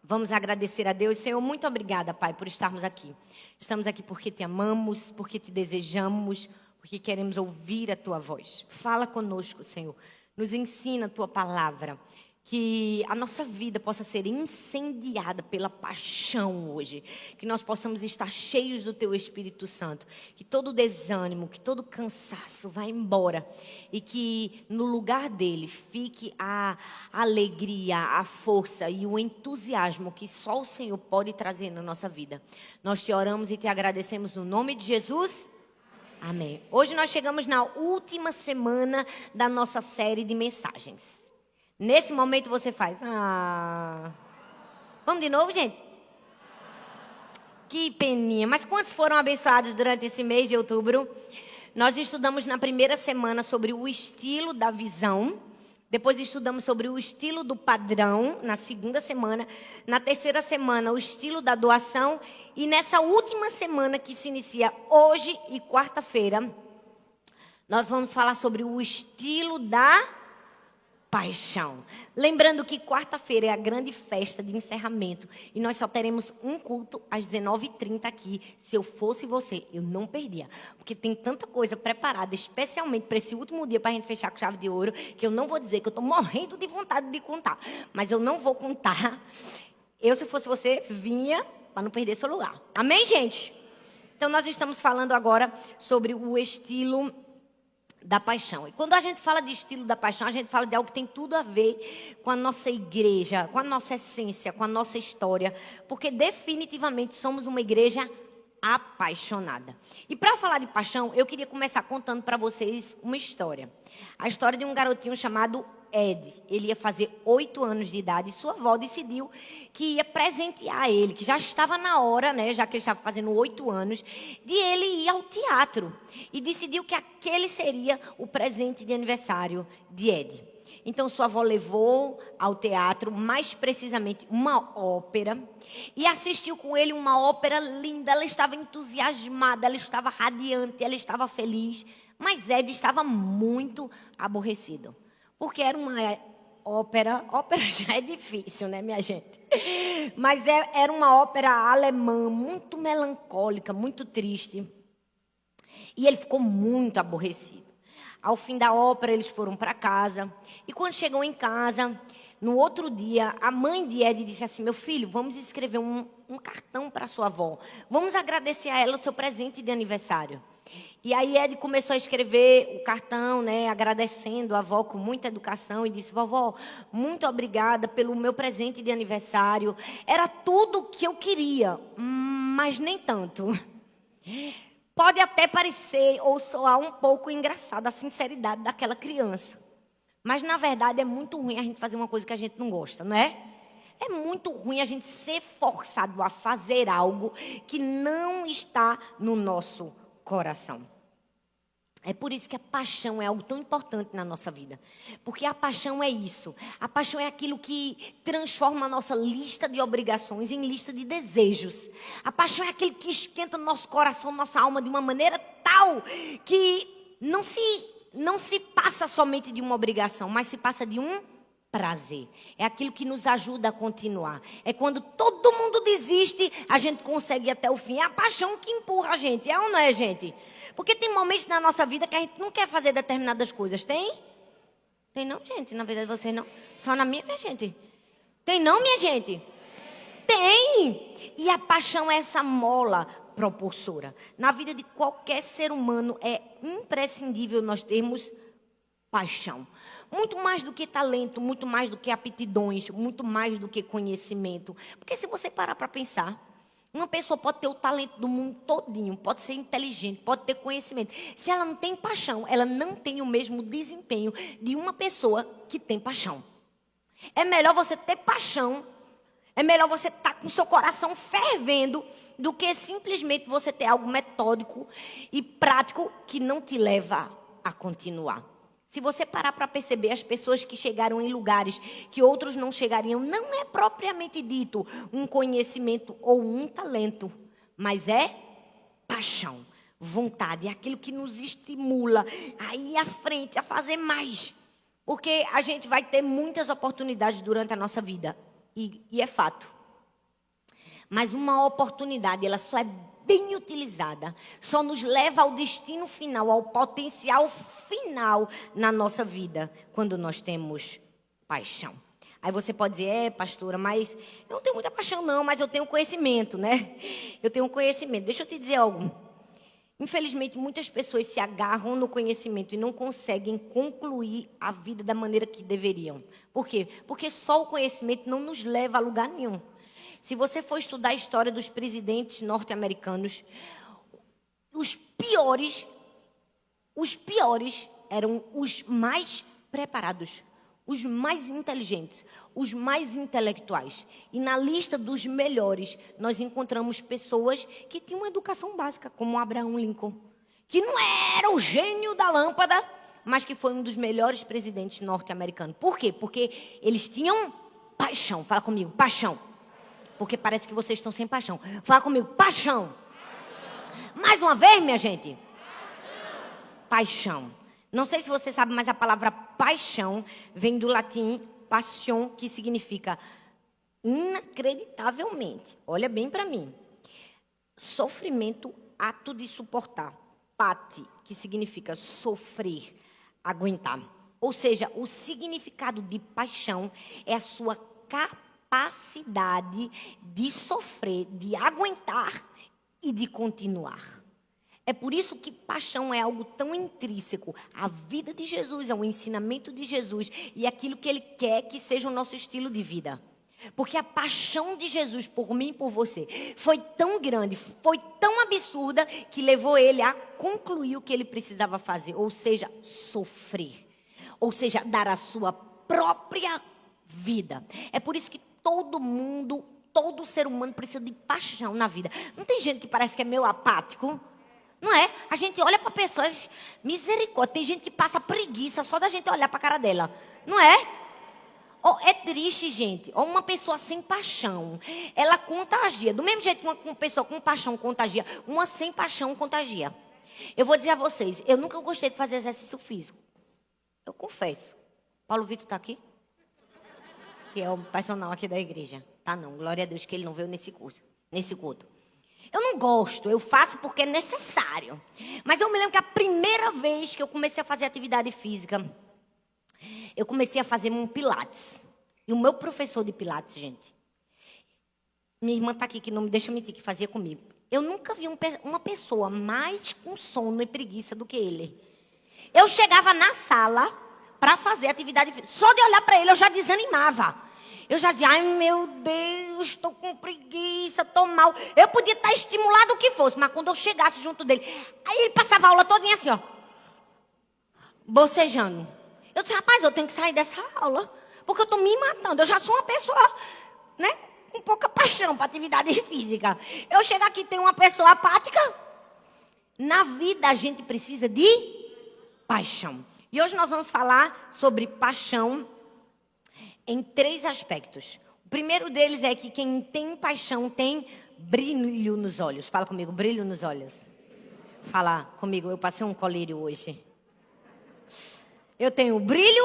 Vamos agradecer a Deus. Senhor, muito obrigada, Pai, por estarmos aqui. Estamos aqui porque te amamos, porque te desejamos, porque queremos ouvir a tua voz. Fala conosco, Senhor. Nos ensina a tua palavra. Que a nossa vida possa ser incendiada pela paixão hoje. Que nós possamos estar cheios do teu Espírito Santo. Que todo desânimo, que todo cansaço vá embora. E que no lugar dele fique a alegria, a força e o entusiasmo que só o Senhor pode trazer na nossa vida. Nós te oramos e te agradecemos no nome de Jesus. Amém. Hoje nós chegamos na última semana da nossa série de mensagens. Nesse momento você faz. Vamos de novo, gente? Que peninha. Mas quantos foram abençoados durante esse mês de outubro? Nós estudamos na primeira semana sobre o estilo da visão. Depois estudamos sobre o estilo do padrão, na segunda semana. Na terceira semana, o estilo da doação. E nessa última semana que se inicia hoje e quarta-feira, nós vamos falar sobre o estilo da paixão. Lembrando que quarta-feira é a grande festa de encerramento. E nós só teremos um culto às 19h30 aqui. Se eu fosse você, eu não perdia. Porque tem tanta coisa preparada, especialmente para esse último dia, para a gente fechar com chave de ouro, que eu não vou dizer, que eu estou morrendo de vontade de contar. Mas eu não vou contar. Eu, se fosse você, vinha para não perder seu lugar. Amém, gente? Então, nós estamos falando agora sobre o estilo da paixão. E quando a gente fala de estilo da paixão, a gente fala de algo que tem tudo a ver com a nossa igreja, com a nossa essência, com a nossa história, porque definitivamente somos uma igreja apaixonada. E para falar de paixão, eu queria começar contando para vocês uma história. A história de um garotinho chamado Ed. Ele ia fazer 8 anos de idade e sua avó decidiu que ia presentear ele, que já estava na hora, né, já que ele estava fazendo 8 anos, de ele ir ao teatro. E decidiu que aquele seria o presente de aniversário de Ed. Então, sua avó levou ao teatro, mais precisamente uma ópera, e assistiu com ele uma ópera linda. Ela estava entusiasmada, ela estava radiante, ela estava feliz, mas Ed estava muito aborrecido. Porque era uma ópera já é difícil, né, minha gente? Mas era uma ópera alemã, muito melancólica, muito triste. E ele ficou muito aborrecido. Ao fim da ópera, eles foram para casa. E quando chegou em casa, no outro dia, a mãe de Ed disse assim: meu filho, vamos escrever um cartão para sua avó. Vamos agradecer a ela o seu presente de aniversário. E aí Ed começou a escrever o cartão, né, agradecendo a avó com muita educação e disse: vovó, muito obrigada pelo meu presente de aniversário. Era tudo o que eu queria, mas nem tanto. Pode até parecer ou soar um pouco engraçado a sinceridade daquela criança. Mas, na verdade, é muito ruim a gente fazer uma coisa que a gente não gosta, não é? É muito ruim a gente ser forçado a fazer algo que não está no nosso coração. É por isso que a paixão é algo tão importante na nossa vida. Porque a paixão é isso. A paixão é aquilo que transforma a nossa lista de obrigações em lista de desejos. A paixão é aquilo que esquenta nosso coração, nossa alma de uma maneira tal que não se passa somente de uma obrigação, mas se passa de um prazer. É aquilo que nos ajuda a continuar. É quando todo mundo desiste, a gente consegue ir até o fim. É a paixão que empurra a gente, é ou não é, gente? Porque tem momentos na nossa vida que a gente não quer fazer determinadas coisas. Tem? Tem não, gente? Na verdade, vocês não. Só na minha gente. Tem não, minha gente? Tem! E a paixão é essa mola propulsora. Na vida de qualquer ser humano é imprescindível nós termos paixão. Muito mais do que talento, muito mais do que aptidões, muito mais do que conhecimento. Porque se você parar para pensar, uma pessoa pode ter o talento do mundo todinho, pode ser inteligente, pode ter conhecimento. Se ela não tem paixão, ela não tem o mesmo desempenho de uma pessoa que tem paixão. É melhor você ter paixão, é melhor você estar com seu coração fervendo, do que simplesmente você ter algo metódico e prático que não te leva a continuar. Se você parar para perceber, as pessoas que chegaram em lugares que outros não chegariam, não é propriamente dito um conhecimento ou um talento, mas é paixão, vontade, é aquilo que nos estimula a ir à frente, a fazer mais. Porque a gente vai ter muitas oportunidades durante a nossa vida, e é fato. Mas uma oportunidade, ela só é bem utilizada, só nos leva ao destino final, ao potencial final na nossa vida, quando nós temos paixão. Aí você pode dizer, pastora, mas eu não tenho muita paixão não, mas eu tenho conhecimento, né? Eu tenho conhecimento. Deixa eu te dizer algo. Infelizmente, muitas pessoas se agarram no conhecimento e não conseguem concluir a vida da maneira que deveriam. Por quê? Porque só o conhecimento não nos leva a lugar nenhum. Se você for estudar a história dos presidentes norte-americanos, os piores eram os mais preparados, os mais inteligentes, os mais intelectuais. E na lista dos melhores, nós encontramos pessoas que tinham uma educação básica, como Abraham Lincoln, que não era o gênio da lâmpada, mas que foi um dos melhores presidentes norte-americanos. Por quê? Porque eles tinham paixão. Fala comigo, paixão. Porque parece que vocês estão sem paixão. Fala comigo, paixão. Mais uma vez, minha gente. Paixão. Não sei se você sabe, mas a palavra paixão vem do latim passion, que significa inacreditavelmente. Olha bem para mim. Sofrimento, ato de suportar. Pate, que significa sofrer, aguentar. Ou seja, o significado de paixão é a sua capacidade de sofrer, de aguentar e de continuar. É por isso que paixão é algo tão intrínseco. A vida de Jesus é o ensinamento de Jesus e aquilo que Ele quer que seja o nosso estilo de vida. Porque a paixão de Jesus por mim e por você foi tão grande, foi tão absurda, que levou Ele a concluir o que Ele precisava fazer. Ou seja, sofrer. Ou seja, dar a sua própria vida. É por isso que todo mundo, todo ser humano precisa de paixão na vida. Não tem gente que parece que é meio apático? Não é? A gente olha para pessoas, misericórdia, tem gente que passa preguiça só da gente olhar para a cara dela. Não é? Oh, é triste, gente. Oh, uma pessoa sem paixão, ela contagia. Do mesmo jeito que uma pessoa com paixão contagia, uma sem paixão contagia. Eu vou dizer a vocês, eu nunca gostei de fazer exercício físico. Eu confesso. Paulo Vitor está aqui? Que é o personal aqui da igreja. Tá não, glória a Deus que ele não veio nesse culto. Eu não gosto, eu faço porque é necessário. Mas eu me lembro que a primeira vez que eu comecei a fazer atividade física, eu comecei a fazer um pilates. E o meu professor de pilates, gente, minha irmã está aqui, que não me deixa mentir, que fazia comigo. Eu nunca vi uma pessoa mais com sono e preguiça do que ele. Eu chegava na sala para fazer atividade física. Só de olhar para ele eu já desanimava. Eu já dizia, ai meu Deus, estou com preguiça, estou mal. Eu podia estar estimulado o que fosse, mas quando eu chegasse junto dele, aí ele passava a aula todinha assim, ó, bocejando. Eu disse, rapaz, eu tenho que sair dessa aula, porque eu estou me matando. Eu já sou uma pessoa, né, com pouca paixão para atividade física. Eu chego aqui e tenho uma pessoa apática. Na vida a gente precisa de paixão. E hoje nós vamos falar sobre paixão em 3 aspectos. O primeiro deles é que quem tem paixão tem brilho nos olhos. Fala comigo, brilho nos olhos. Fala comigo, eu passei um colírio hoje. Eu tenho brilho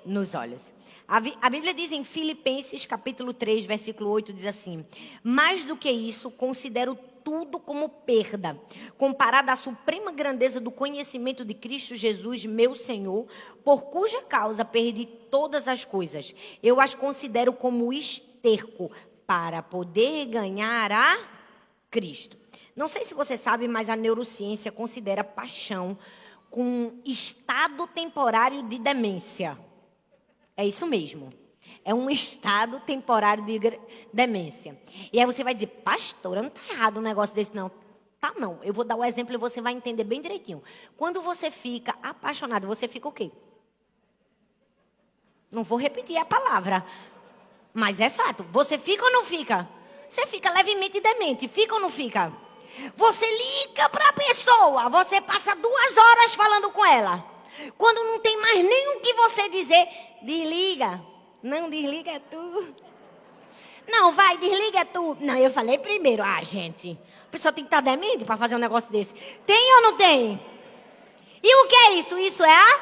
nos olhos. A Bíblia diz em Filipenses, capítulo 3, versículo 8, diz assim: mais do que isso, considero tudo como perda, comparada à suprema grandeza do conhecimento de Cristo Jesus, meu Senhor, por cuja causa perdi todas as coisas. Eu as considero como esterco para poder ganhar a Cristo. Não sei se você sabe, mas a neurociência considera paixão com estado temporário de demência. É isso mesmo. É um estado temporário de demência. E aí você vai dizer, pastora, não está errado um negócio desse, não. Tá, não. Eu vou dar o exemplo e você vai entender bem direitinho. Quando você fica apaixonado, você fica o quê? Não vou repetir a palavra, mas é fato. Você fica ou não fica? Você fica levemente demente. Fica ou não fica? Você liga para a pessoa, você passa 2 horas falando com ela. Quando não tem mais nem o que você dizer, desliga. Não, desliga tu. Não, vai, desliga tu. Não, eu falei primeiro. Ah, gente, a pessoa tem que estar demente para fazer um negócio desse. Tem ou não tem? E o que é isso? Isso é a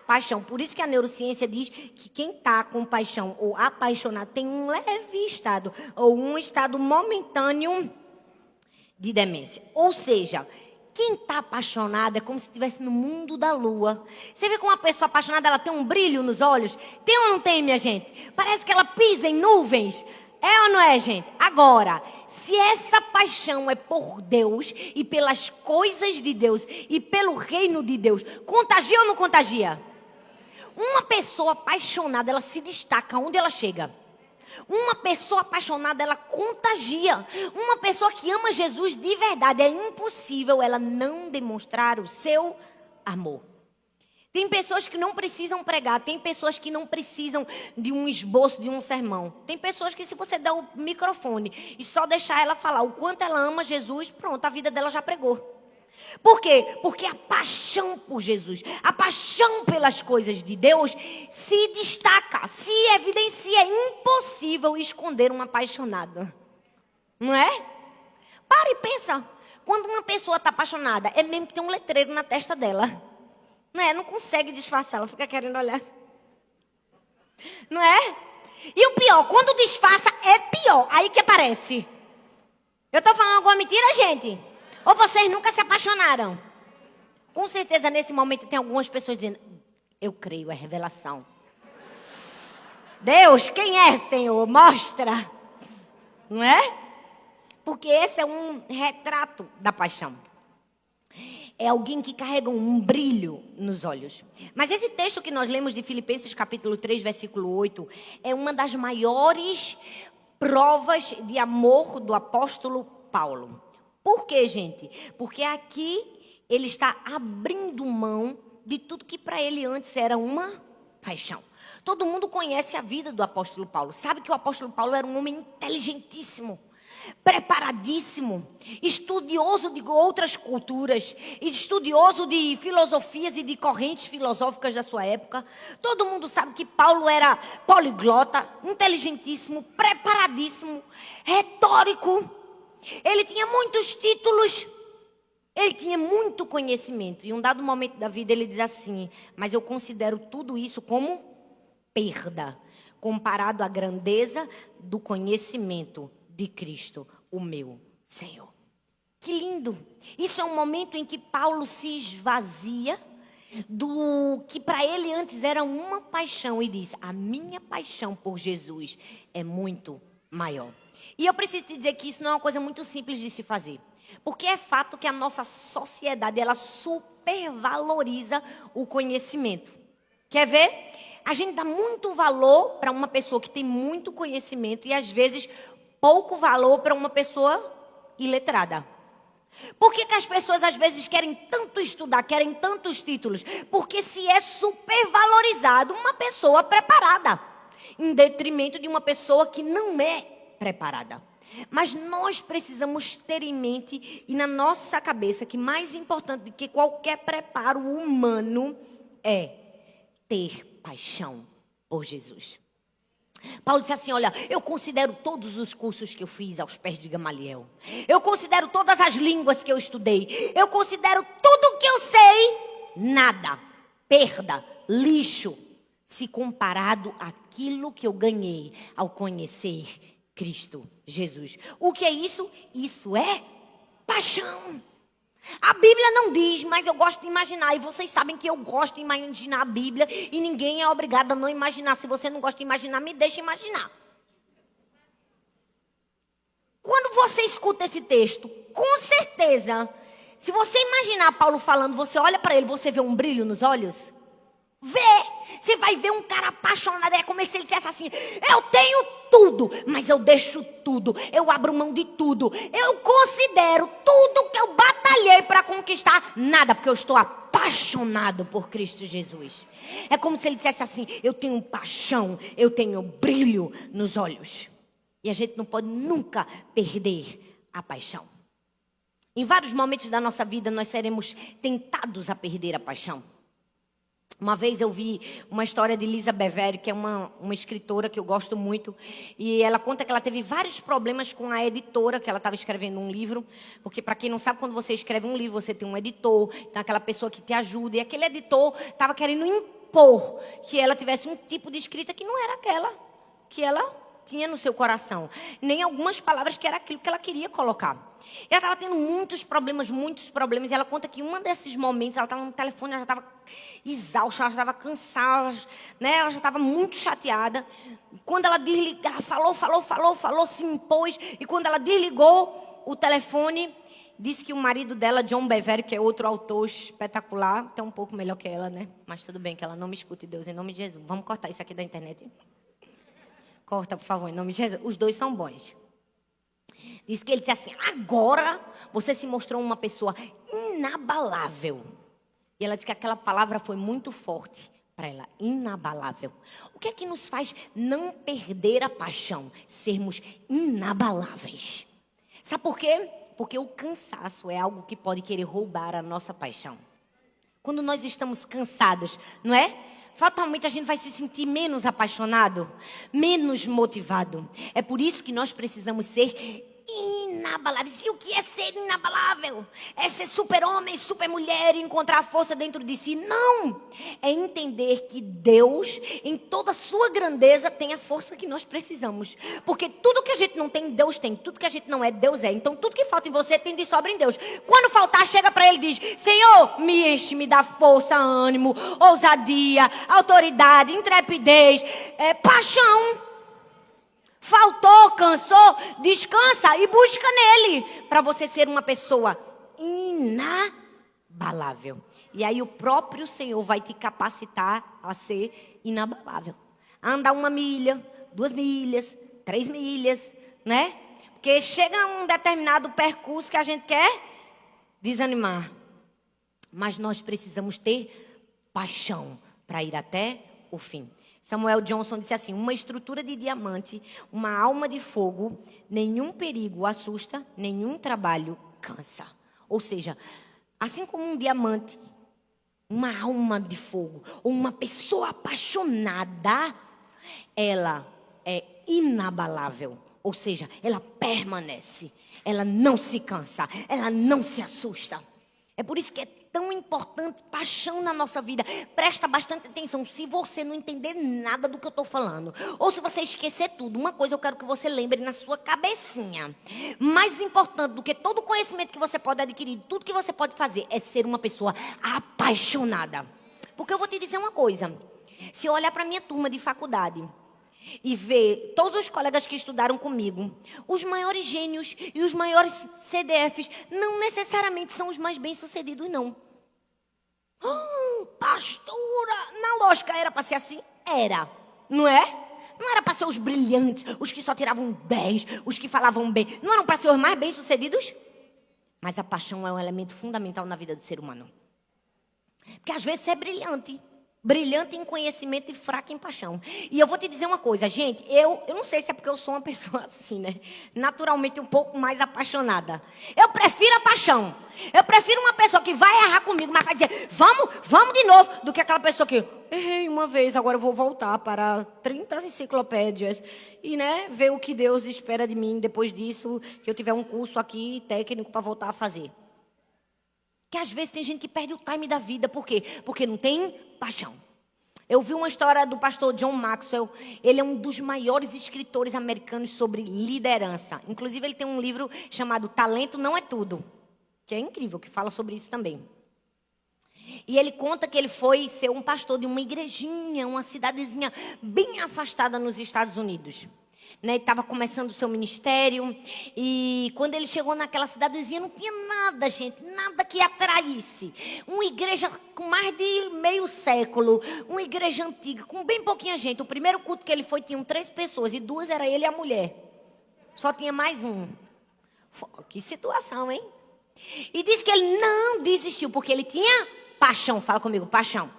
paixão. Por isso que a neurociência diz que quem está com paixão ou apaixonado tem um leve estado, ou um estado momentâneo de demência. Ou seja, quem está apaixonado é como se estivesse no mundo da lua. Você vê como uma pessoa apaixonada, ela tem um brilho nos olhos? Tem ou não tem, minha gente? Parece que ela pisa em nuvens. É ou não é, gente? Agora, se essa paixão é por Deus e pelas coisas de Deus e pelo reino de Deus, contagia ou não contagia? Uma pessoa apaixonada, ela se destaca onde ela chega. Uma pessoa apaixonada, ela contagia. Uma pessoa que ama Jesus de verdade, é impossível ela não demonstrar o seu amor. Tem pessoas que não precisam pregar, tem pessoas que não precisam de um esboço, de um sermão. Tem pessoas que se você der o microfone e só deixar ela falar o quanto ela ama Jesus, pronto, a vida dela já pregou. Por quê? Porque a paixão por Jesus, a paixão pelas coisas de Deus se destaca, se evidencia. É impossível esconder um apaixonado. Não é? Para e pensa. Quando uma pessoa está apaixonada, é mesmo que tem um letreiro na testa dela. Não é? Não consegue disfarçar, ela fica querendo olhar. Não é? E o pior, quando disfarça, é pior. Aí que aparece. Eu estou falando alguma mentira, gente? Ou vocês nunca se apaixonaram? Com certeza, nesse momento, tem algumas pessoas dizendo, eu creio, é revelação. Deus, quem é, Senhor? Mostra. Não é? Porque esse é um retrato da paixão. É alguém que carrega um brilho nos olhos. Mas esse texto que nós lemos de Filipenses capítulo 3, versículo 8, é uma das maiores provas de amor do apóstolo Paulo. Por quê, gente? Porque aqui ele está abrindo mão de tudo que para ele antes era uma paixão. Todo mundo conhece a vida do apóstolo Paulo. Sabe que o apóstolo Paulo era um homem inteligentíssimo, preparadíssimo, estudioso de outras culturas, estudioso de filosofias e de correntes filosóficas da sua época. Todo mundo sabe que Paulo era poliglota, inteligentíssimo, preparadíssimo, retórico. Ele tinha muitos títulos, ele tinha muito conhecimento. E em um dado momento da vida ele diz assim, mas eu considero tudo isso como perda, comparado à grandeza do conhecimento de Cristo, o meu Senhor. Que lindo! Isso é um momento em que Paulo se esvazia do que para ele antes era uma paixão e diz, a minha paixão por Jesus é muito maior. E eu preciso te dizer que isso não é uma coisa muito simples de se fazer. Porque é fato que a nossa sociedade, ela supervaloriza o conhecimento. Quer ver? A gente dá muito valor para uma pessoa que tem muito conhecimento e às vezes pouco valor para uma pessoa iletrada. Por que as pessoas às vezes querem tanto estudar, querem tantos títulos? Porque se é supervalorizado uma pessoa preparada, em detrimento de uma pessoa que não é preparada. Mas nós precisamos ter em mente e na nossa cabeça que mais importante do que qualquer preparo humano é ter paixão por Jesus. Paulo disse assim, olha, eu considero todos os cursos que eu fiz aos pés de Gamaliel. Eu considero todas as línguas que eu estudei. Eu considero tudo que eu sei nada, perda, lixo, se comparado àquilo que eu ganhei ao conhecer Cristo Jesus. O que é isso? Isso é paixão. A Bíblia não diz, mas eu gosto de imaginar. E vocês sabem que eu gosto de imaginar a Bíblia. E ninguém é obrigado a não imaginar. Se você não gosta de imaginar, me deixa imaginar. Quando você escuta esse texto, com certeza, se você imaginar Paulo falando, você olha para ele, você vê um brilho nos olhos? Vê, você vai ver um cara apaixonado. É como se ele dissesse assim, eu tenho tudo, mas eu deixo tudo, eu abro mão de tudo, eu considero tudo que eu batalhei para conquistar nada, porque eu estou apaixonado por Cristo Jesus. É como se ele dissesse assim, eu tenho paixão, eu tenho brilho nos olhos. E a gente não pode nunca perder a paixão. Em vários momentos da nossa vida nós seremos tentados a perder a paixão. Uma vez eu vi uma história de Lisa Bevere, que é uma escritora que eu gosto muito. E ela conta que ela teve vários problemas com a editora, que ela estava escrevendo um livro. Porque, para quem não sabe, quando você escreve um livro, você tem um editor, tem aquela pessoa que te ajuda. E aquele editor estava querendo impor que ela tivesse um tipo de escrita que não era aquela que ela tinha no seu coração, nem algumas palavras que era aquilo que ela queria colocar. Ela estava tendo muitos problemas, e ela conta que em um desses momentos, ela estava no telefone, ela já estava exausta, ela já estava cansada, né? Ela já estava muito chateada. Quando ela desligou, ela falou, se impôs, e quando ela desligou o telefone, disse que o marido dela, John Bevere, que é outro autor espetacular, até um pouco melhor que ela, né? Mas tudo bem, que ela não me escute, Deus, em nome de Jesus. Vamos cortar isso aqui da internet. Corta, por favor, em nome de Jesus. Os dois são bons. Diz que ele disse assim, agora você se mostrou uma pessoa inabalável. E ela disse que aquela palavra foi muito forte para ela, inabalável. O que é que nos faz não perder a paixão? Sermos inabaláveis. Sabe por quê? Porque o cansaço é algo que pode querer roubar a nossa paixão. Quando nós estamos cansados, não é? Fatalmente a gente vai se sentir menos apaixonado, menos motivado. É por isso que nós precisamos ser inabaláveis. E o que é ser inabalável? É ser super-homem, super-mulher e encontrar força dentro de si? Não! É entender que Deus, em toda a sua grandeza, tem a força que nós precisamos. Porque tudo que a gente não tem, Deus tem. Tudo que a gente não é, Deus é. Então tudo que falta em você tem de sobra em Deus. Quando faltar, chega para Ele e diz, Senhor, me enche, me dá força, ânimo, ousadia, autoridade, intrepidez, paixão. Faltou, cansou, descansa e busca nele para você ser uma pessoa inabalável. E aí o próprio Senhor vai te capacitar a ser inabalável. A andar 1 milha, 2 milhas, 3 milhas, né? Porque chega um determinado percurso que a gente quer desanimar. Mas nós precisamos ter paixão para ir até o fim. Samuel Johnson disse assim, uma estrutura de diamante, uma alma de fogo, nenhum perigo assusta, nenhum trabalho cansa. Ou seja, assim como um diamante, uma alma de fogo, ou uma pessoa apaixonada, ela é inabalável. Ou seja, ela permanece, ela não se cansa, ela não se assusta. É por isso que é tão importante paixão na nossa vida. Presta bastante atenção. Se você não entender nada do que eu estou falando, ou se você esquecer tudo, uma coisa eu quero que você lembre na sua cabecinha. Mais importante do que todo o conhecimento que você pode adquirir, tudo que você pode fazer, é ser uma pessoa apaixonada. Porque eu vou te dizer uma coisa. Se eu olhar para a minha turma de faculdade e ver todos os colegas que estudaram comigo, os maiores gênios e os maiores CDFs não necessariamente são os mais bem-sucedidos, não. Pastora, na lógica era para ser assim? Era, não é? Não era para ser os brilhantes, os que só tiravam 10, os que falavam bem. Não eram para ser os mais bem-sucedidos? Mas a paixão é um elemento fundamental na vida do ser humano. Porque às vezes você é brilhante. Brilhante em conhecimento e fraca em paixão. E eu vou te dizer uma coisa, gente. Eu não sei se é porque eu sou uma pessoa assim, né? Naturalmente um pouco mais apaixonada. Eu prefiro a paixão. Eu prefiro uma pessoa que vai errar comigo, mas vai dizer, vamos de novo, do que aquela pessoa que errei uma vez, agora eu vou voltar para 30 enciclopédias. E, né, ver o que Deus espera de mim depois disso, que eu tiver um curso aqui técnico para voltar a fazer. Que às vezes tem gente que perde o time da vida. Por quê? Porque não tem paixão. Eu vi uma história do pastor John Maxwell. Ele é um dos maiores escritores americanos sobre liderança. Inclusive, ele tem um livro chamado Talento Não é Tudo. Que é incrível, que fala sobre isso também. E ele conta que ele foi ser um pastor de uma igrejinha, uma cidadezinha bem afastada nos Estados Unidos. Né, estava começando o seu ministério e quando ele chegou naquela cidadezinha não tinha nada, gente, nada que atraísse. Uma igreja com mais de meio século, uma igreja antiga, com bem pouquinha gente. O primeiro culto que ele foi tinham 3 pessoas e 2 era ele e a mulher. Só tinha mais um. Que situação, hein? E disse que ele não desistiu porque ele tinha paixão. Fala comigo, paixão.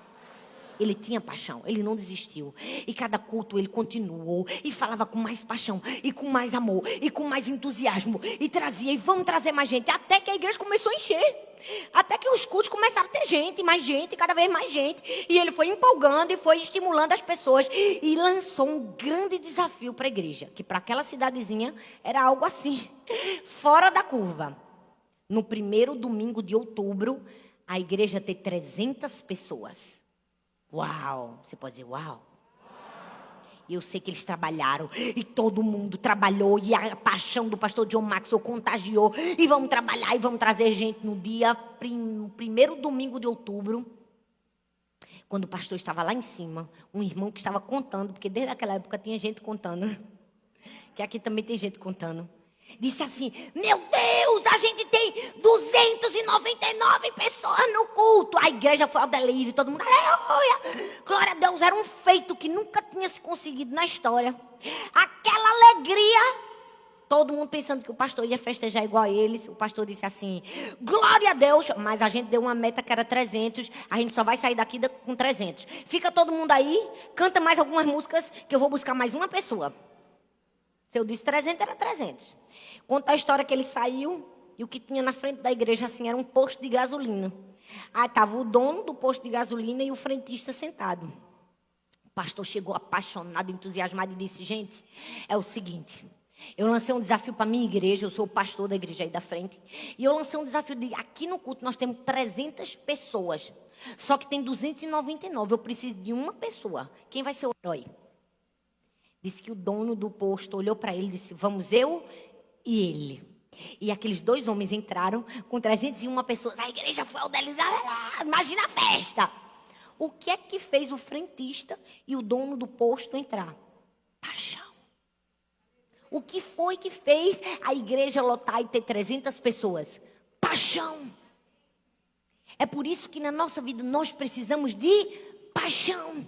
Ele tinha paixão, ele não desistiu. E cada culto ele continuou e falava com mais paixão, e com mais amor, e com mais entusiasmo. E trazia, e vamos trazer mais gente. Até que a igreja começou a encher. Até que os cultos começaram a ter gente, cada vez mais gente. E ele foi empolgando e foi estimulando as pessoas. E lançou um grande desafio para a igreja. Que para aquela cidadezinha era algo assim, fora da curva. No primeiro domingo de outubro, a igreja ter 300 pessoas. Uau! Você pode dizer uau? E eu sei que eles trabalharam, e todo mundo trabalhou, e a paixão do pastor John Maxwell contagiou, e vamos trabalhar, e vamos trazer gente no dia, primeiro domingo de outubro, quando o pastor estava lá em cima, um irmão que estava contando, porque desde aquela época tinha gente contando, que aqui também tem gente contando, disse assim, meu Deus, a gente tem 299 pessoas no culto. A igreja foi ao delírio, todo mundo, aleluia, glória a Deus, era um feito que nunca tinha se conseguido na história. Aquela alegria, todo mundo pensando que o pastor ia festejar igual a eles. O pastor disse assim, glória a Deus, mas a gente deu uma meta que era 300, a gente só vai sair daqui com 300. Fica todo mundo aí, canta mais algumas músicas, que eu vou buscar mais uma pessoa. Se eu disse 300, era 300. Conta a história que ele saiu e o que tinha na frente da igreja assim era um posto de gasolina. Aí estava o dono do posto de gasolina e o frentista sentado. O pastor chegou apaixonado, entusiasmado e disse, gente, é o seguinte, eu lancei um desafio para a minha igreja, eu sou o pastor da igreja aí da frente, e eu lancei um desafio de, aqui no culto nós temos 300 pessoas, só que tem 299, eu preciso de uma pessoa. Quem vai ser o herói? Disse que o dono do posto olhou para ele e disse, vamos eu e ele. E aqueles dois homens entraram com 301 pessoas. A igreja foi ao delírio. Imagina a festa. O que é que fez o frentista e o dono do posto entrar? Paixão. O que foi que fez a igreja lotar e ter 300 pessoas? Paixão. É por isso que na nossa vida nós precisamos de paixão.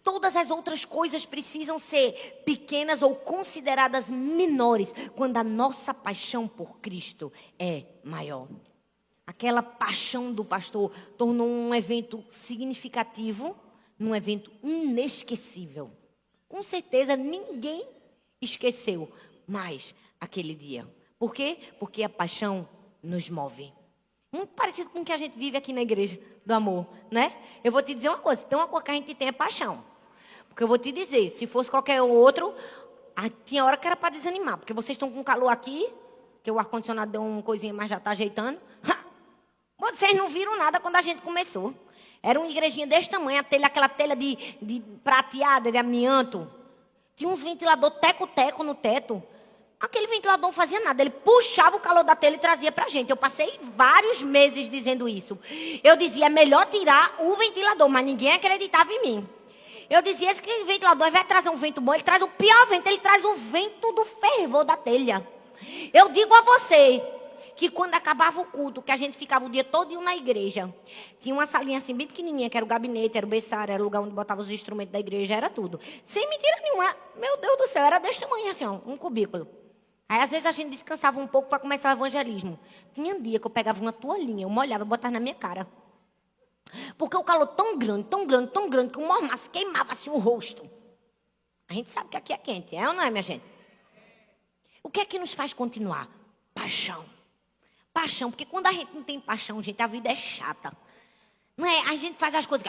Todas as outras coisas precisam ser pequenas ou consideradas menores quando a nossa paixão por Cristo é maior. Aquela paixão do pastor tornou um evento significativo num evento inesquecível. Com certeza ninguém esqueceu mais aquele dia. Por quê? Porque a paixão nos move. Muito parecido com o que a gente vive aqui na igreja do amor, né? Eu vou te dizer uma coisa, tem uma coisa que a gente tem é paixão. Porque eu vou te dizer, se fosse qualquer outro, tinha hora que era para desanimar. Porque vocês estão com calor aqui, que o ar-condicionado deu uma coisinha, mas já está ajeitando. Vocês não viram nada quando a gente começou. Era uma igrejinha desse tamanho, aquela telha de prateada, de amianto. Tinha uns ventiladores teco-teco no teto. Aquele ventilador não fazia nada, ele puxava o calor da telha e trazia pra gente. Eu passei vários meses dizendo isso. Eu dizia, é melhor tirar o ventilador, mas ninguém acreditava em mim. Eu dizia, esse ventilador vai trazer um vento bom, ele traz o pior vento, ele traz o vento do fervor da telha. Eu digo a você, que quando acabava o culto, que a gente ficava o dia todo na igreja, tinha uma salinha assim bem pequenininha, que era o gabinete, era o berçário, era o lugar onde botava os instrumentos da igreja, era tudo. Sem mentira nenhuma, meu Deus do céu, era desse tamanho assim, ó, um cubículo. Aí, às vezes, a gente descansava um pouco para começar o evangelismo. Tinha um dia que eu pegava uma toalhinha, eu molhava e botava na minha cara. Porque o calor tão grande, que o mormaço queimava assim o rosto. A gente sabe que aqui é quente, é ou não é, minha gente? O que é que nos faz continuar? Paixão. Paixão, porque quando a gente não tem paixão, gente, a vida é chata. Não é? A gente faz as coisas,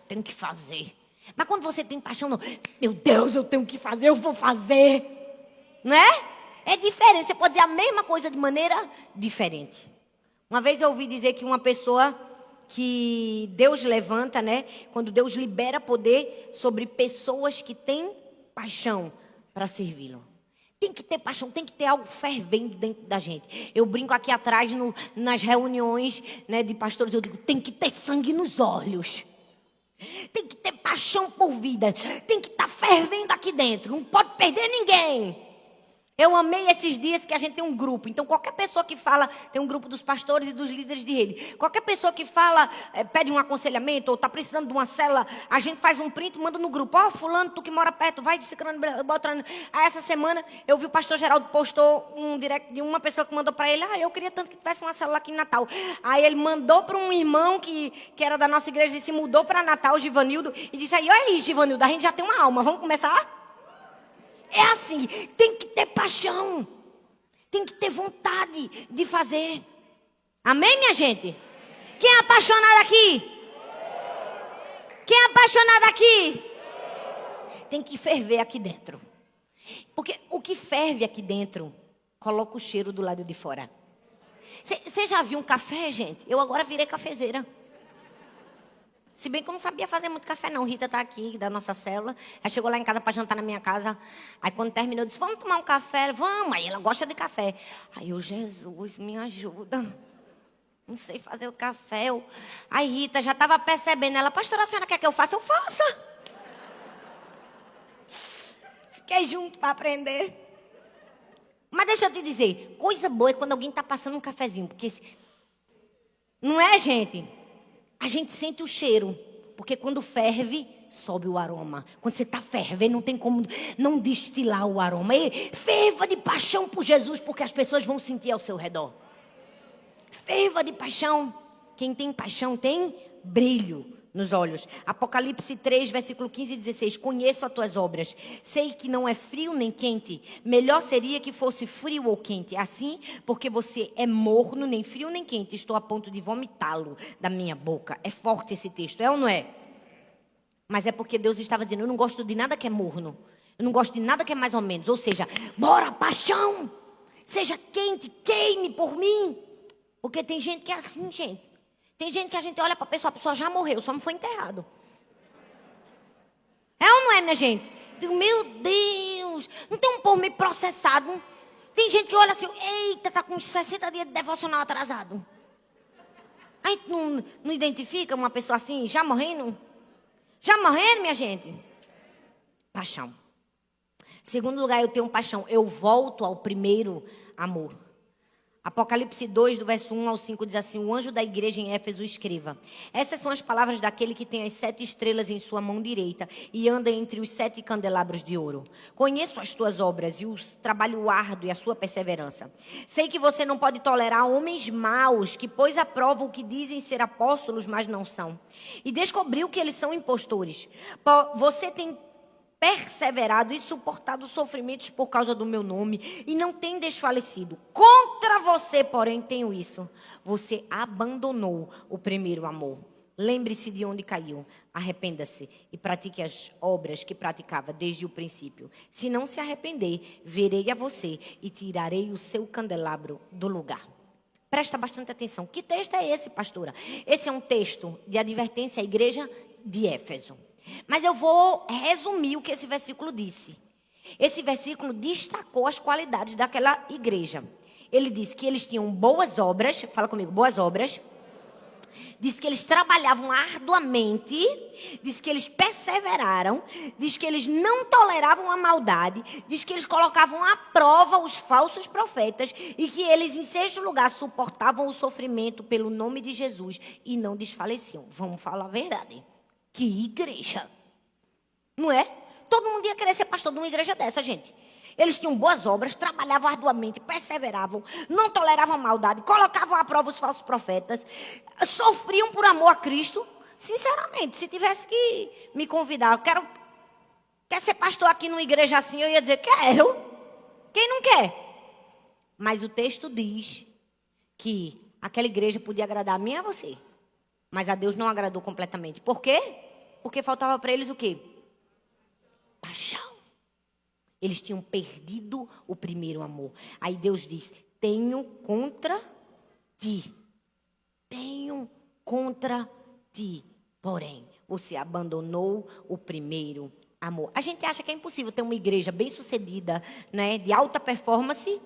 tenho que fazer. Mas quando você tem paixão, não, meu Deus, eu tenho que fazer, eu vou fazer. Não é? É diferente, você pode dizer a mesma coisa de maneira diferente. Uma vez eu ouvi dizer que uma pessoa que Deus levanta, né? Quando Deus libera poder sobre pessoas que têm paixão para servi-lo. Tem que ter paixão, tem que ter algo fervendo dentro da gente. Eu brinco aqui atrás nas reuniões, né, de pastores, eu digo, tem que ter sangue nos olhos. Tem que ter paixão por vida. Tem que estar fervendo aqui dentro. Não pode perder ninguém. Eu amei esses dias que a gente tem um grupo. Então, qualquer pessoa que fala, tem um grupo dos pastores e dos líderes de rede. Qualquer pessoa que fala, pede um aconselhamento ou está precisando de uma célula, a gente faz um print e manda no grupo. Ó, fulano, tu que mora perto, vai disciclando, botando. Aí, essa semana, eu vi o pastor Geraldo postou um direct de uma pessoa que mandou para ele. Eu queria tanto que tivesse uma célula aqui em Natal. Aí, ele mandou para um irmão que era da nossa igreja e se mudou para Natal, Givanildo, e disse aí, olha aí, Givanildo, a gente já tem uma alma, vamos começar? É assim, tem que ter paixão, tem que ter vontade de fazer. Amém, minha gente? Quem é apaixonado aqui? Quem é apaixonado aqui? Tem que ferver aqui dentro. Porque o que ferve aqui dentro, coloca o cheiro do lado de fora. Você já viu um café, gente? Eu agora virei cafezeira. Se bem que eu não sabia fazer muito café, não. Rita tá aqui, da nossa célula. Ela chegou lá em casa para jantar na minha casa. Aí, quando terminou, eu disse, vamos tomar um café? Ela, vamos. Aí, ela gosta de café. Aí, eu, Jesus, me ajuda. Não sei fazer o café. Aí, Rita já estava percebendo. Ela, pastora, a senhora quer que eu faça? Eu faça. Fiquei junto para aprender. Mas deixa eu te dizer, coisa boa é quando alguém está passando um cafezinho. Porque não é, gente? A gente sente o cheiro. Porque quando ferve, sobe o aroma. Quando você está fervendo, não tem como não destilar o aroma. E ferva de paixão por Jesus, porque as pessoas vão sentir ao seu redor. Ferva de paixão. Quem tem paixão tem brilho nos olhos. Apocalipse 3, versículo 15 e 16. Conheço as tuas obras. Sei que não é frio nem quente. Melhor seria que fosse frio ou quente. Assim, porque você é morno, nem frio nem quente. Estou a ponto de vomitá-lo da minha boca. É forte esse texto, é ou não é? Mas é porque Deus estava dizendo, eu não gosto de nada que é morno. Eu não gosto de nada que é mais ou menos. Ou seja, bora, paixão. Seja quente, queime por mim. Porque tem gente que é assim, gente. Tem gente que a gente olha para a pessoa já morreu, só não foi enterrado. É ou não é, minha gente? Digo, meu Deus, não tem um povo meio processado? Tem gente que olha assim, eita, tá com uns 60 dias de devocional atrasado. Aí não identifica uma pessoa assim, já morrendo? Já morrendo, minha gente? Paixão. Segundo lugar, eu tenho paixão. Eu volto ao primeiro amor. Apocalipse 2, do verso 1 ao 5, diz assim, o anjo da igreja em Éfeso escreva. Essas são as palavras daquele que tem as 7 estrelas em sua mão direita e anda entre os 7 candelabros de ouro. Conheço as tuas obras e o trabalho árduo e a sua perseverança. Sei que você não pode tolerar homens maus que pôs à prova o que dizem ser apóstolos, mas não são. E descobriu que eles são impostores. Você tem perseverado e suportado sofrimentos por causa do meu nome e não tem desfalecido. Contra você, porém, tenho isso. Você abandonou o primeiro amor. Lembre-se de onde caiu. Arrependa-se e pratique as obras que praticava desde o princípio. Se não se arrepender, verei a você e tirarei o seu candelabro do lugar. Presta bastante atenção. Que texto é esse, pastora? Esse é um texto de advertência à igreja de Éfeso. Mas eu vou resumir o que esse versículo disse. Esse versículo destacou as qualidades daquela igreja. Ele disse que eles tinham boas obras. Fala comigo, boas obras. Diz que eles trabalhavam arduamente. Diz que eles perseveraram. Diz que eles não toleravam a maldade. Diz que eles colocavam à prova os falsos profetas. E que eles, em sexto lugar, suportavam o sofrimento pelo nome de Jesus. E não desfaleciam. Vamos falar a verdade. Que igreja, não é? Todo mundo ia querer ser pastor de uma igreja dessa, gente. Eles tinham boas obras, trabalhavam arduamente, perseveravam, não toleravam maldade, colocavam à prova os falsos profetas, sofriam por amor a Cristo. Sinceramente, se tivesse que me convidar, quer ser pastor aqui numa igreja assim, eu ia dizer, quero. Quem não quer? Mas o texto diz que aquela igreja podia agradar a mim e a você. Mas a Deus não agradou completamente. Por quê? Porque faltava para eles o quê? Paixão. Eles tinham perdido o primeiro amor. Aí Deus diz, tenho contra ti. Tenho contra ti. Porém, você abandonou o primeiro amor. A gente acha que é impossível ter uma igreja bem-sucedida, né, de alta performance,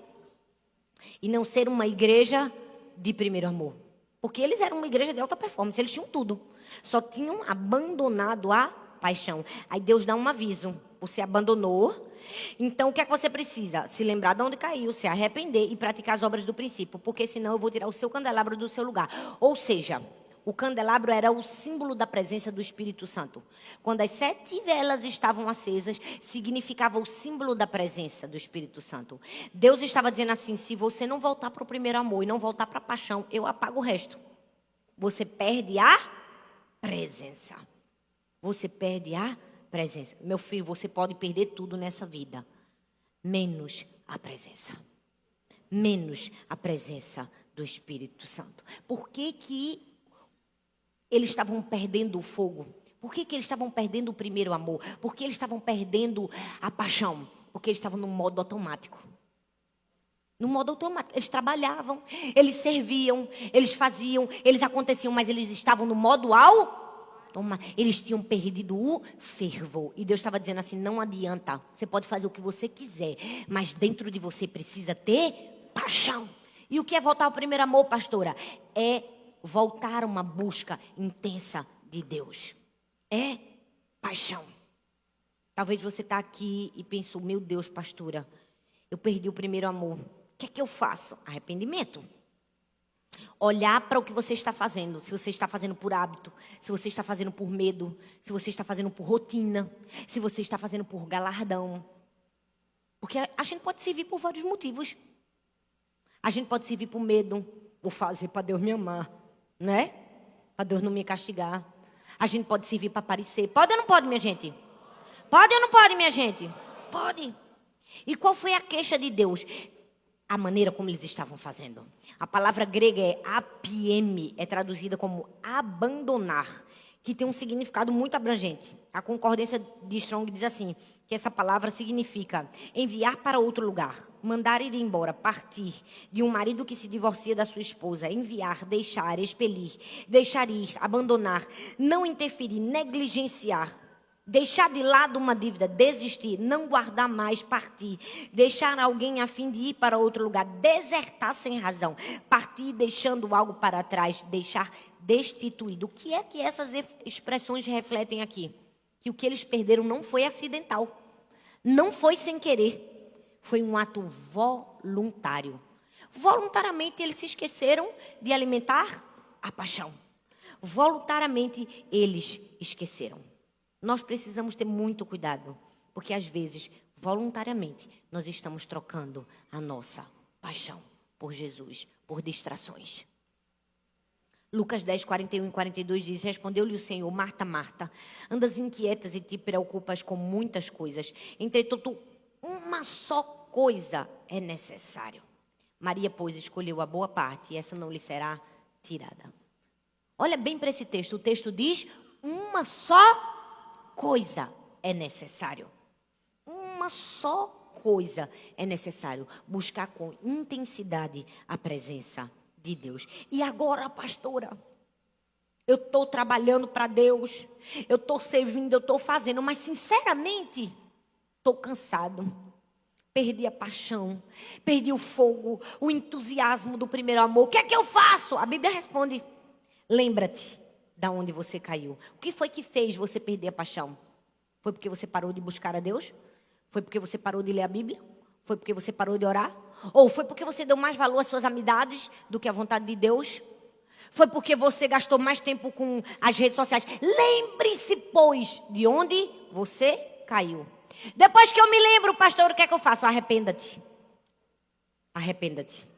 e não ser uma igreja de primeiro amor. Porque eles eram uma igreja de alta performance, eles tinham tudo. Só tinham abandonado a paixão. Aí Deus dá um aviso. Você abandonou. Então, o que é que você precisa? Se lembrar de onde caiu, se arrepender e praticar as obras do princípio. Porque senão eu vou tirar o seu candelabro do seu lugar. Ou seja, o candelabro era o símbolo da presença do Espírito Santo. Quando as 7 velas estavam acesas, significava o símbolo da presença do Espírito Santo. Deus estava dizendo assim, se você não voltar para o primeiro amor e não voltar para a paixão, eu apago o resto. Você perde a presença. Você perde a presença. Meu filho, você pode perder tudo nessa vida, menos a presença. Menos a presença do Espírito Santo. Por que eles estavam perdendo o fogo? Por que eles estavam perdendo o primeiro amor? Por que eles estavam perdendo a paixão? Porque eles estavam no modo automático. No modo automático. Eles trabalhavam, eles serviam, eles faziam, eles aconteciam, mas eles estavam no modo Eles tinham perdido o fervor. E Deus estava dizendo assim, não adianta. Você pode fazer o que você quiser, mas dentro de você precisa ter paixão. E o que é voltar ao primeiro amor, pastora? É voltar a uma busca intensa de Deus. É paixão. Talvez você está aqui e pensou, meu Deus, pastora, eu perdi o primeiro amor. O que é que eu faço? Arrependimento. Olhar para o que você está fazendo. Se você está fazendo por hábito, se você está fazendo por medo, se você está fazendo por rotina, se você está fazendo por galardão. Porque a gente pode servir por vários motivos. A gente pode servir por medo. Vou fazer para Deus me amar, né? Para Deus não me castigar. A gente pode servir para aparecer. Pode ou não pode, minha gente? Pode ou não pode, minha gente? Pode. E qual foi a queixa de Deus? A maneira como eles estavam fazendo. A palavra grega é apieme, é traduzida como abandonar, que tem um significado muito abrangente. A concordância de Strong diz assim, que essa palavra significa enviar para outro lugar, mandar ir embora, partir de um marido que se divorcia da sua esposa, enviar, deixar, expelir, deixar ir, abandonar, não interferir, negligenciar. Deixar de lado uma dívida, desistir, não guardar mais, partir. Deixar alguém a fim de ir para outro lugar, desertar sem razão. Partir deixando algo para trás, deixar destituído. O que é que essas expressões refletem aqui? Que o que eles perderam não foi acidental. Não foi sem querer. Foi um ato voluntário. Voluntariamente eles se esqueceram de alimentar a paixão. Voluntariamente eles esqueceram. Nós precisamos ter muito cuidado, porque às vezes, voluntariamente, nós estamos trocando a nossa paixão por Jesus, por distrações. Lucas 10, 41 e 42 diz, respondeu-lhe o Senhor, Marta, Marta, andas inquietas e te preocupas com muitas coisas, entretanto, uma só coisa é necessário. Maria, pois, escolheu a boa parte e essa não lhe será tirada. Olha bem para esse texto, o texto diz, uma só coisa é necessário. Uma só coisa é necessário. Buscar com intensidade a presença de Deus. E agora, pastora, eu estou trabalhando para Deus. Eu estou servindo, eu estou fazendo. Mas, sinceramente, estou cansado. Perdi a paixão. Perdi o fogo, o entusiasmo do primeiro amor. O que é que eu faço? A Bíblia responde. Lembra-te. Da onde você caiu. O que foi que fez você perder a paixão? Foi porque você parou de buscar a Deus? Foi porque você parou de ler a Bíblia? Foi porque você parou de orar? Ou foi porque você deu mais valor às suas amizades do que à vontade de Deus? Foi porque você gastou mais tempo com as redes sociais? Lembre-se, pois, de onde você caiu. Depois que eu me lembro, pastor, o que é que eu faço? Arrependa-te. Arrependa-te.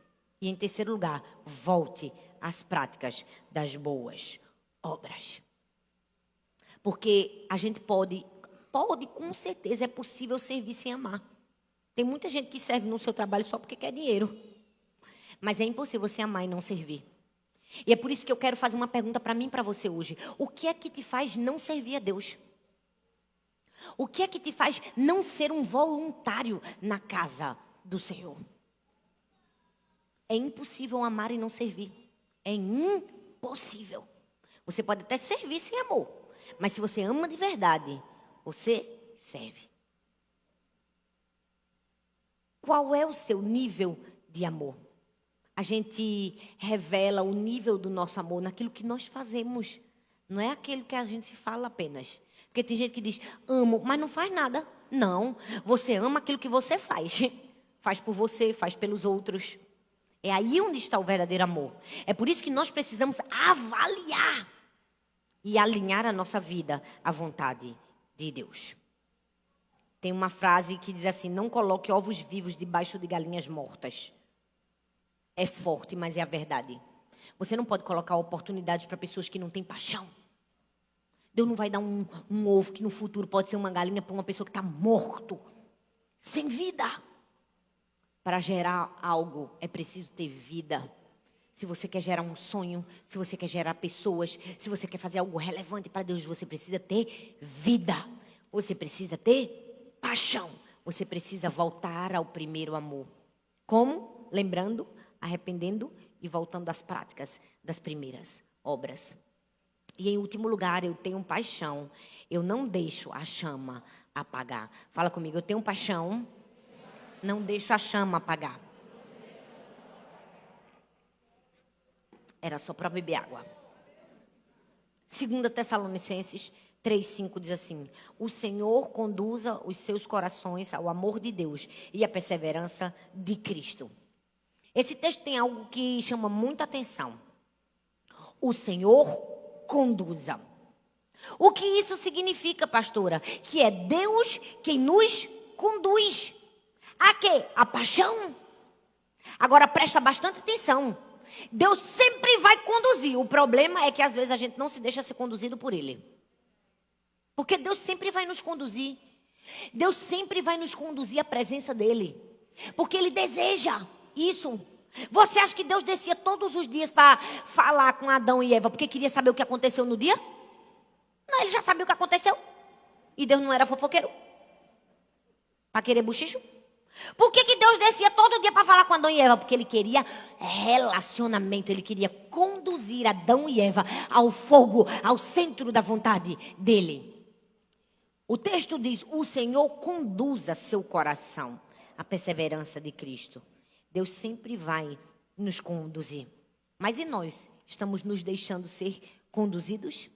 E em terceiro lugar, volte às práticas das boas obras. Porque a gente pode, com certeza, é possível servir sem amar. Tem muita gente que serve no seu trabalho só porque quer dinheiro. Mas é impossível você amar e não servir. E é por isso que eu quero fazer uma pergunta para mim e para você hoje. O que é que te faz não servir a Deus? O que é que te faz não ser um voluntário na casa do Senhor? É impossível amar e não servir. É impossível. Você pode até servir sem amor. Mas se você ama de verdade, você serve. Qual é o seu nível de amor? A gente revela o nível do nosso amor naquilo que nós fazemos. Não é aquilo que a gente fala apenas. Porque tem gente que diz, amo, mas não faz nada. Não, você ama aquilo que você faz. Faz por você, faz pelos outros. É aí onde está o verdadeiro amor. É por isso que nós precisamos avaliar e alinhar a nossa vida à vontade de Deus. Tem uma frase que diz assim, não coloque ovos vivos debaixo de galinhas mortas. É forte, mas é a verdade. Você não pode colocar oportunidades para pessoas que não têm paixão. Deus não vai dar um ovo que no futuro pode ser uma galinha para uma pessoa que está morto, sem vida. Para gerar algo, é preciso ter vida. Se você quer gerar um sonho, se você quer gerar pessoas, se você quer fazer algo relevante para Deus, você precisa ter vida. Você precisa ter paixão. Você precisa voltar ao primeiro amor. Como? Lembrando, arrependendo e voltando às práticas das primeiras obras. E em último lugar, eu tenho paixão. Eu não deixo a chama apagar. Fala comigo, eu tenho paixão, não deixo a chama apagar. Era só para beber água. 2 Tessalonicenses 3:5 diz assim: o Senhor conduza os seus corações ao amor de Deus e à perseverança de Cristo. Esse texto tem algo que chama muita atenção. O Senhor conduza. O que isso significa, pastora? Que é Deus quem nos conduz. A quê? A paixão. Agora presta bastante atenção. Deus sempre vai conduzir. O problema é que às vezes a gente não se deixa ser conduzido por Ele. Porque Deus sempre vai nos conduzir. Deus sempre vai nos conduzir à presença dEle. Porque Ele deseja isso. Você acha que Deus descia todos os dias para falar com Adão e Eva porque queria saber o que aconteceu no dia? Não, Ele já sabia o que aconteceu. E Deus não era fofoqueiro? Para querer buchicho? Por que Deus descia todo dia para falar com Adão e Eva? Porque Ele queria relacionamento. Ele queria conduzir Adão e Eva ao fogo, ao centro da vontade dEle. O texto diz: o Senhor conduza seu coração à perseverança de Cristo. Deus sempre vai nos conduzir. Mas e nós? Estamos nos deixando ser conduzidos?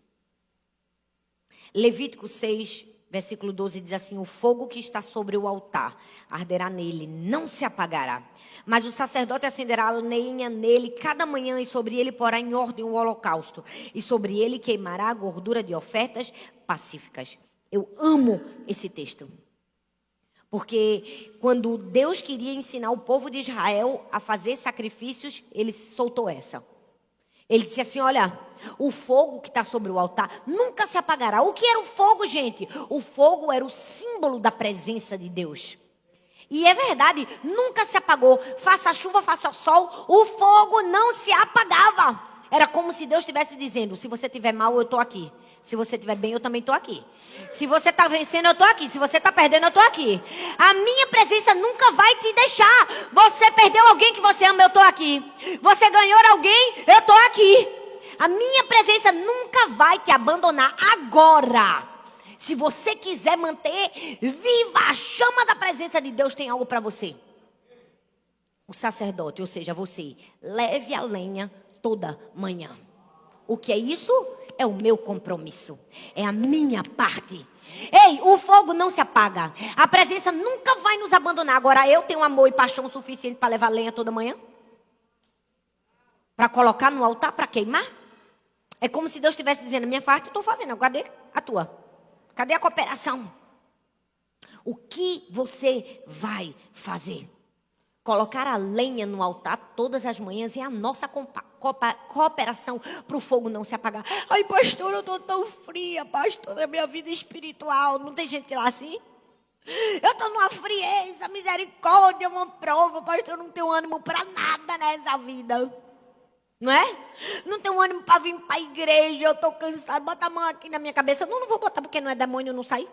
Levítico 6, versículo 12 diz assim: o fogo que está sobre o altar arderá nele, não se apagará. Mas o sacerdote acenderá a lenha nele cada manhã e sobre ele porá em ordem o holocausto. E sobre ele queimará a gordura de ofertas pacíficas. Eu amo esse texto. Porque quando Deus queria ensinar o povo de Israel a fazer sacrifícios, Ele soltou essa. Ele disse assim: olha, o fogo que está sobre o altar nunca se apagará. O que era o fogo, gente? O fogo era o símbolo da presença de Deus. E é verdade, nunca se apagou. Faça chuva, faça sol, o fogo não se apagava. Era como se Deus estivesse dizendo: se você estiver mal, eu estou aqui. Se você estiver bem, eu também estou aqui. Se você está vencendo, eu estou aqui. Se você está perdendo, eu estou aqui. A minha presença nunca vai te deixar. Você perdeu alguém que você ama, eu estou aqui. Você ganhou alguém, eu estou aqui. A minha presença nunca vai te abandonar. Agora, se você quiser manter viva a chama da presença de Deus, tem algo para você. O sacerdote, ou seja, você, leve a lenha toda manhã. O que é isso? É o meu compromisso. É a minha parte. Ei, o fogo não se apaga. A presença nunca vai nos abandonar. Agora, eu tenho amor e paixão suficiente para levar lenha toda manhã? Para colocar no altar, para queimar? É como se Deus estivesse dizendo: minha parte eu estou fazendo. Cadê a tua? Cadê a cooperação? O que você vai fazer? Colocar a lenha no altar todas as manhãs é a nossa cooperação para o fogo não se apagar. Ai, pastor, eu estou tão fria, pastor, é minha vida espiritual. Não tem gente que lá assim? Eu estou numa frieza, misericórdia, uma prova, pastor, eu não tenho ânimo para nada nessa vida. Não é? Não tenho ânimo para vir para a igreja, eu estou cansado. Bota a mão aqui na minha cabeça. Não vou botar porque não é demônio, não sai.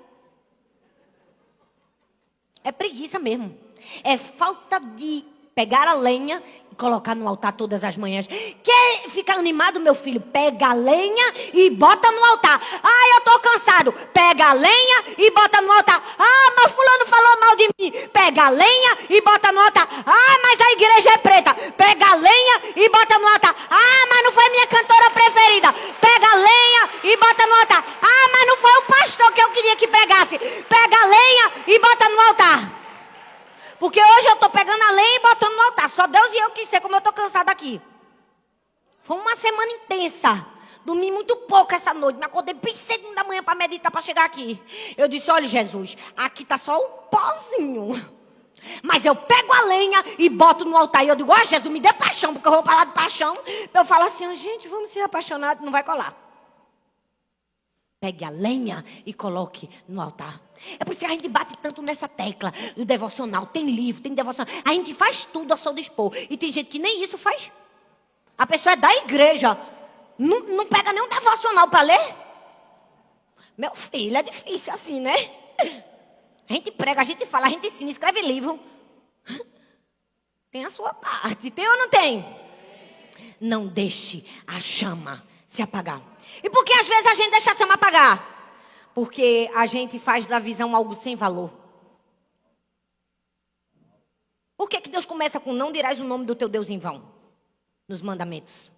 É preguiça mesmo. É falta de pegar a lenha e colocar no altar todas as manhãs. Quer ficar animado, meu filho? Pega a lenha e bota no altar. Ah, eu estou cansado. Pega a lenha e bota no altar. Ah, mas fulano falou mal de mim. Pega a lenha e bota no altar. Ah, mas a igreja é preta. Pega a lenha e bota no altar. Ah, mas não foi minha cantora preferida. Pega a lenha e bota no altar. Ah, mas não foi o pastor que eu queria que pregasse. Pega a lenha e bota no altar. Porque hoje eu estou pegando a lenha e botando no altar. Só Deus e eu que sei como eu estou cansada aqui. Foi uma semana intensa. Dormi muito pouco essa noite. Me acordei bem cedo da manhã para meditar, para chegar aqui. Eu disse: olha, Jesus, aqui está só um pozinho. Mas eu pego a lenha e boto no altar. E eu digo: ó, Jesus, me dê paixão. Porque eu vou falar de paixão. Eu falo assim: gente, vamos ser apaixonados. Não vai colar. Pegue a lenha e coloque no altar. É por isso que a gente bate tanto nessa tecla do devocional. Tem livro, tem devocional. A gente faz tudo a seu dispor. E tem gente que nem isso faz. A pessoa é da igreja. Não pega nenhum devocional para ler. Meu filho, é difícil assim, né? A gente prega, a gente fala, a gente ensina, escreve livro. Tem a sua parte. Tem ou não tem? Não deixe a chama se apagar. E por que às vezes a gente deixa a chama apagar? Porque a gente faz da visão algo sem valor. Por que Deus começa com não dirás o nome do teu Deus em vão? Nos mandamentos.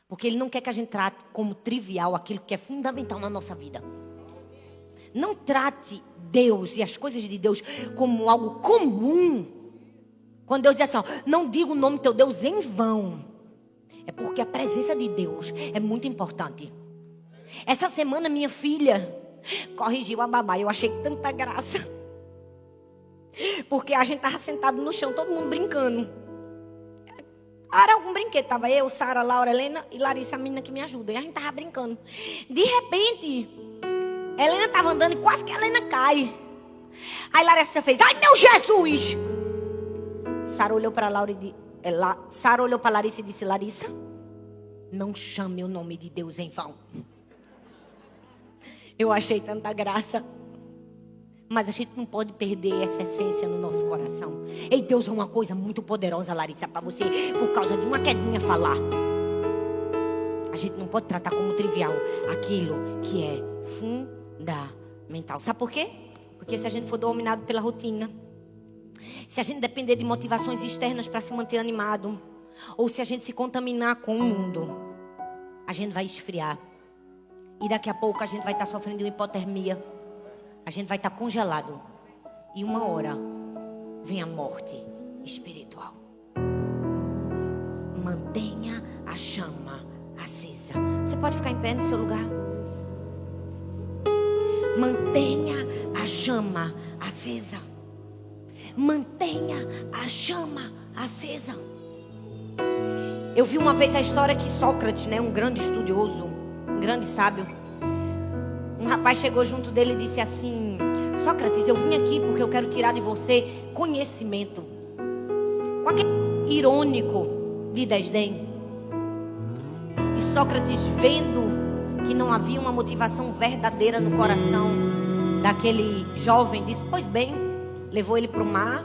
Porque Ele não quer que a gente trate como trivial aquilo que é fundamental na nossa vida. Não trate Deus e as coisas de Deus como algo comum. Quando Deus diz assim, ó, não diga o nome do teu Deus em vão. É porque a presença de Deus é muito importante. Essa semana minha filha corrigiu a babá. Eu achei tanta graça. Porque a gente estava sentado no chão, todo mundo brincando. Era algum brinquedo. Tava eu, Sara, Laura, Helena e Larissa, a menina que me ajuda. E a gente estava brincando. De repente, Helena estava andando e quase que a Helena cai. Aí Larissa fez, ai meu Jesus! Sara olhou para Laura e Sara olhou para Larissa e disse, Larissa, não chame o nome de Deus em vão. Eu achei tanta graça. Mas a gente não pode perder essa essência no nosso coração. Ei, Deus é uma coisa muito poderosa, Larissa, para você, por causa de uma quedinha falar. A gente não pode tratar como trivial aquilo que é fundamental. Sabe por quê? Porque se a gente for dominado pela rotina, se a gente depender de motivações externas para se manter animado, ou se a gente se contaminar com o mundo, a gente vai esfriar. E daqui a pouco a gente vai estar sofrendo de uma hipotermia. A gente vai estar congelado. E uma hora vem a morte espiritual. Mantenha a chama acesa. Você pode ficar em pé no seu lugar? Mantenha a chama acesa. Mantenha a chama acesa. Eu vi uma vez a história que Sócrates, um grande estudioso, um grande sábio, um rapaz chegou junto dele e disse assim, Sócrates, eu vim aqui porque eu quero tirar de você conhecimento. Com aquele irônico de desdém. E Sócrates, vendo que não havia uma motivação verdadeira no coração daquele jovem, disse, pois bem, levou ele para o mar.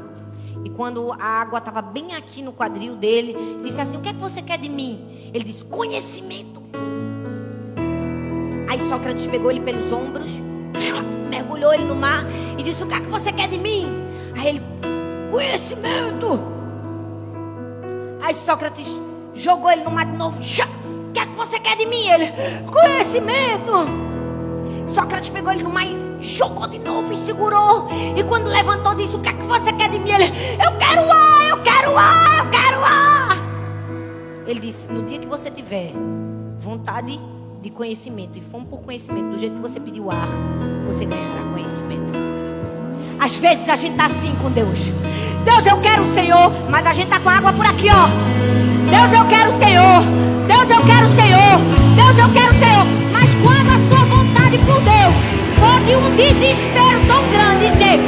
E quando a água estava bem aqui no quadril dele, disse assim, o que é que você quer de mim? Ele disse, conhecimento. Aí Sócrates pegou ele pelos ombros, mergulhou ele no mar e disse, o que é que você quer de mim? Aí ele, conhecimento. Aí Sócrates jogou ele no mar de novo, o que é que você quer de mim? Ele, conhecimento. Sócrates pegou ele no mar e jogou de novo e segurou. E quando levantou disse, o que é que você quer de mim? Ele, eu quero ar, eu quero ar, eu quero ar. Ele disse, no dia que você tiver vontade de conhecimento e fome por conhecimento, do jeito que você pediu ar, você ganhará conhecimento. Às vezes a gente está assim com Deus. Deus, eu quero o Senhor, mas a gente está com água por aqui, ó. Deus, eu quero o Senhor. Deus, eu quero o Senhor. Deus, eu quero o Senhor. Mas quando a sua vontade por Deus for de um desespero tão grande, dizer,